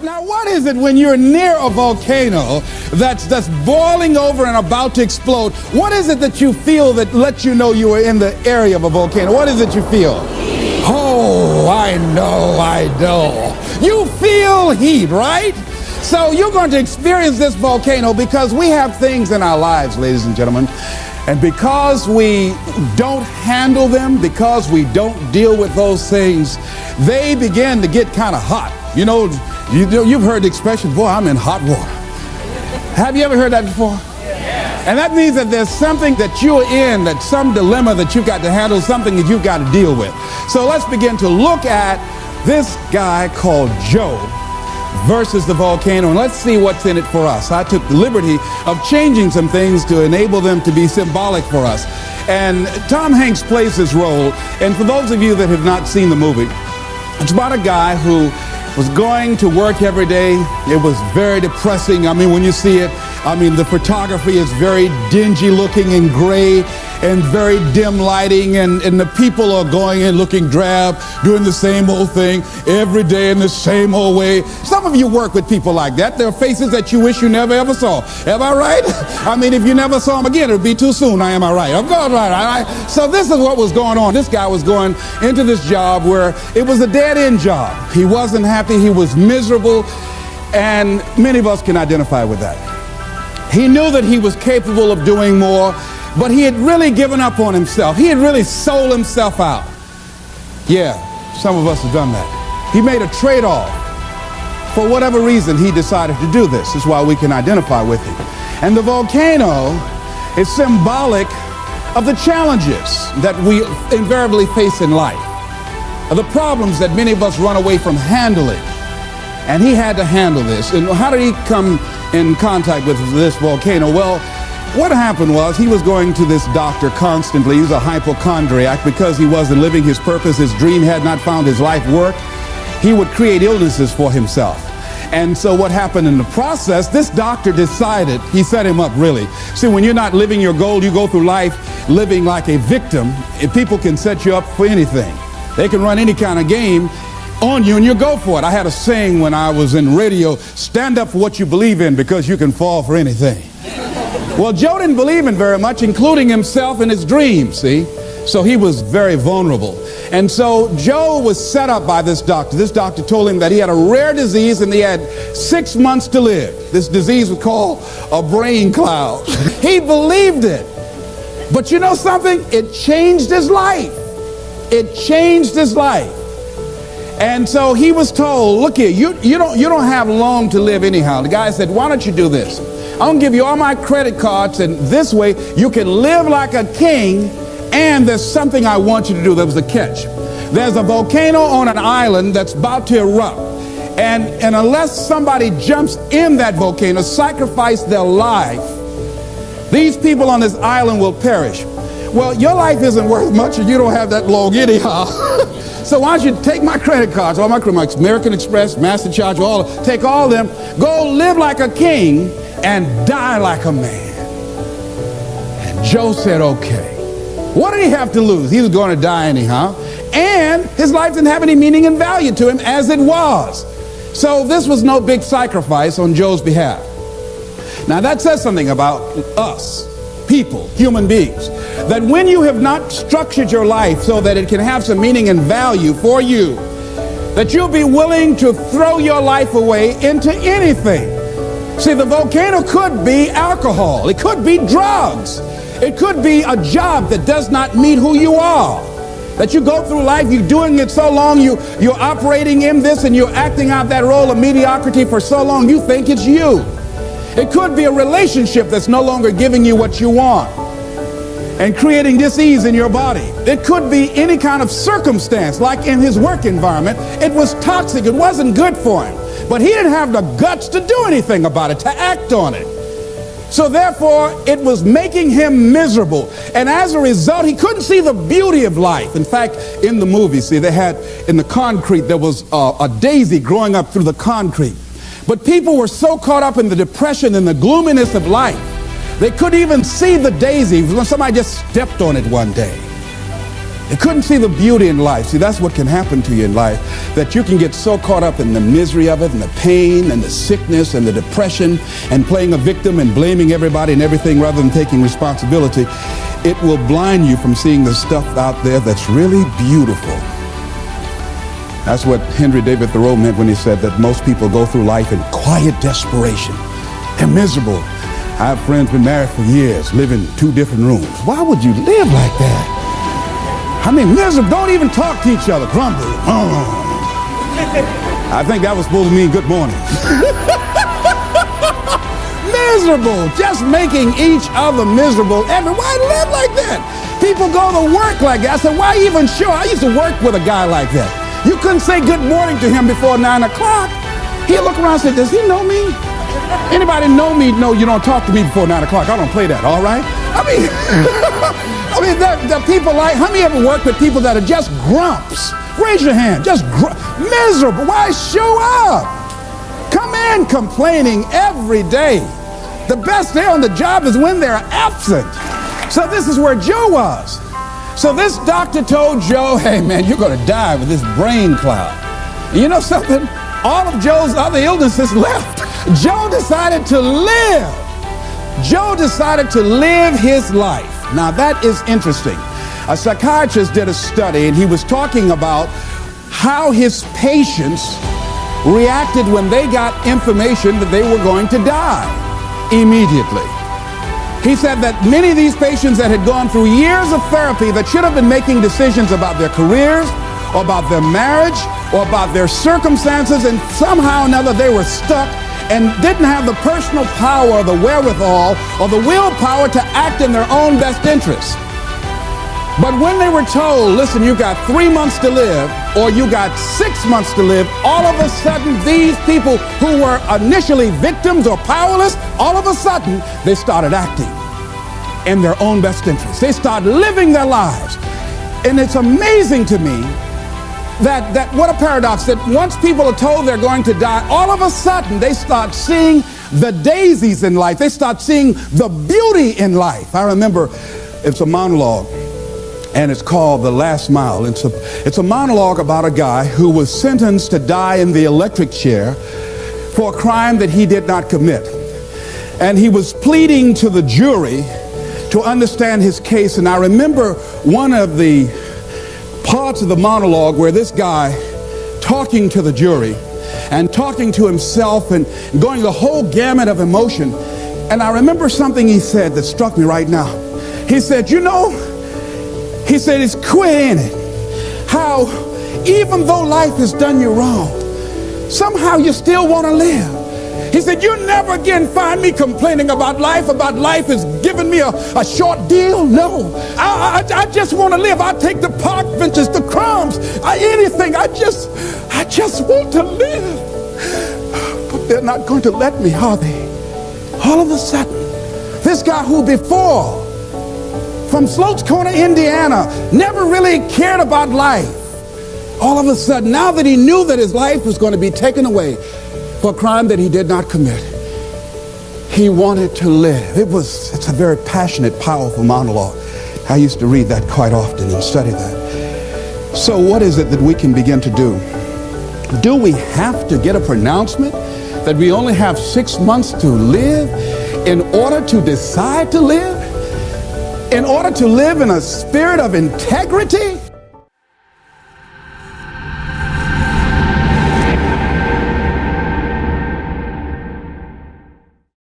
Now, what is it when you're near a volcano that's boiling over and about to explode? What is it that you feel that lets you know you are in the area of a volcano? What is it you feel? Oh, I know. You feel heat, right? So you're going to experience this volcano because we have things in our lives, ladies and gentlemen, and because we don't handle them, because we don't deal with those things, they begin to get kind of hot. You've heard the expression, boy, I'm in hot water. Have you ever heard that before? Yes. And that means that there's something that you're in, that some dilemma that you've got to handle, something that you've got to deal with. So let's begin to look at this guy called Joe versus the volcano, and let's see what's in it for us. I took the liberty of changing some things to enable them to be symbolic for us. And Tom Hanks plays his role, and for those of you that have not seen the movie, it's about a guy who was going to work every day. It was very depressing. I mean, when you see it, the photography is very dingy looking and gray and very dim lighting, and the people are going in looking drab, doing the same old thing every day in the same old way. Some of you work with people like that. There are faces that you wish you never ever saw. Am I right? If you never saw them again, it would be too soon. Am I right? Of course, right. So this is what was going on. This guy was going into this job where it was a dead-end job. He wasn't happy. He was miserable, and many of us can identify with that. He knew that he was capable of doing more, but he had really given up on himself. He had really sold himself out. Yeah, some of us have done that. He made a trade-off. For whatever reason, he decided to do this. That's why we can identify with him. And the volcano is symbolic of the challenges that we invariably face in life, of the problems that many of us run away from handling. And he had to handle this. And how did he come in contact with this volcano? Well, what happened was he was going to this doctor constantly. He was a hypochondriac because he wasn't living his purpose. His dream had not found his life work. He would create illnesses for himself. And so what happened in the process, this doctor decided, he set him up really. See, when you're not living your goal, you go through life living like a victim. And people can set you up for anything. They can run any kind of game on you and you go for it. I had a saying when I was in radio, stand up for what you believe in because you can fall for anything. Well, Joe didn't believe in very much, including himself and his dreams, see? So he was very vulnerable. And so Joe was set up by this doctor. This doctor told him that he had a rare disease and he had 6 months to live. This disease was called a brain cloud. He believed it. But you know something? It changed his life. It changed his life. And so he was told, look here, you don't have long to live anyhow. The guy said, why don't you do this? I'm going to give you all my credit cards, and this way you can live like a king, and there's something I want you to do. There was a catch. There's a volcano on an island that's about to erupt. And unless somebody jumps in that volcano, sacrifice their life, these people on this island will perish. Well, your life isn't worth much and you don't have that long anyhow. So why don't you take my credit cards, all my American Express, MasterCharge, take all of them, go live like a king and die like a man. And Joe said, okay. What did he have to lose? He was going to die anyhow. And his life didn't have any meaning and value to him as it was. So this was no big sacrifice on Joe's behalf. Now that says something about us, people, human beings, that when you have not structured your life so that it can have some meaning and value for you, that you'll be willing to throw your life away into anything. See, the volcano could be alcohol. It could be drugs. It could be a job that does not meet who you are. That you go through life, you're doing it so long, you're operating in this and you're acting out that role of mediocrity for so long, you think it's you. It could be a relationship that's no longer giving you what you want and creating dis-ease in your body. It could be any kind of circumstance, like in his work environment. It was toxic. It wasn't good for him. But he didn't have the guts to do anything about it, to act on it. So therefore, it was making him miserable. And as a result, he couldn't see the beauty of life. In fact, in the movie, see, they had in the concrete, there was a daisy growing up through the concrete. But people were so caught up in the depression and the gloominess of life, they couldn't even see the daisy when somebody just stepped on it one day. They couldn't see the beauty in life. See, that's what can happen to you in life, that you can get so caught up in the misery of it and the pain and the sickness and the depression and playing a victim and blaming everybody and everything rather than taking responsibility. It will blind you from seeing the stuff out there that's really beautiful. That's what Henry David Thoreau meant when he said that most people go through life in quiet desperation. They're miserable. I have friends been married for years, live in 2 different rooms. Why would you live like that? I mean, miserable, don't even talk to each other, grumble. I think that was supposed to mean good morning. Miserable, just making each other miserable. Why live like that? People go to work like that. I said, why even sure? I used to work with a guy like that. You couldn't say good morning to him before 9 o'clock. He'd look around and say, does he know me? Anybody know me? No, you don't talk to me before 9 o'clock. I don't play that, all right? I mean, the people like, how many ever work with people that are just grumps? Raise your hand, just miserable. Why show up? Come in complaining every day. The best day on the job is when they're absent. So this is where Joe was. So this doctor told Joe, hey man, you're going to die with this brain cloud. And you know something? All of Joe's other illnesses left. Joe decided to live. Joe decided to live his life. Now that is interesting. A psychiatrist did a study and he was talking about how his patients reacted when they got information that they were going to die immediately. He said that many of these patients that had gone through years of therapy that should have been making decisions about their careers or about their marriage or about their circumstances, and somehow or another they were stuck and didn't have the personal power, the wherewithal, or the willpower to act in their own best interest. But when they were told, listen, you got 3 months to live, or you got 6 months to live, all of a sudden these people who were initially victims or powerless, all of a sudden they started acting in their own best interest. They started living their lives. And it's amazing to me that what a paradox, that once people are told they're going to die, all of a sudden they start seeing the daisies in life. They start seeing the beauty in life. I remember it's a monologue, and it's called The Last Mile. It's a monologue about a guy who was sentenced to die in the electric chair for a crime that he did not commit. And he was pleading to the jury to understand his case. And I remember one of the parts of the monologue where this guy talking to the jury and talking to himself and going the whole gamut of emotion. And I remember something he said that struck me right now. He said, you know, he said, it's queer, ain't it? How even though life has done you wrong, somehow you still want to live. He said, you never again find me complaining about life has given me a short deal. No, I just want to live. I'll take the park benches, the crumbs, anything. I just want to live. But they're not going to let me, are they? All of a sudden, this guy who before, from Sloats Corner, Indiana, never really cared about life, all of a sudden, now that he knew that his life was going to be taken away for a crime that he did not commit, he wanted to live. It's a very passionate, powerful monologue. I used to read that quite often and study that. So what is it that we can begin to do? Do we have to get a pronouncement that we only have 6 months to live in order to decide to live? In order to live in a spirit of integrity?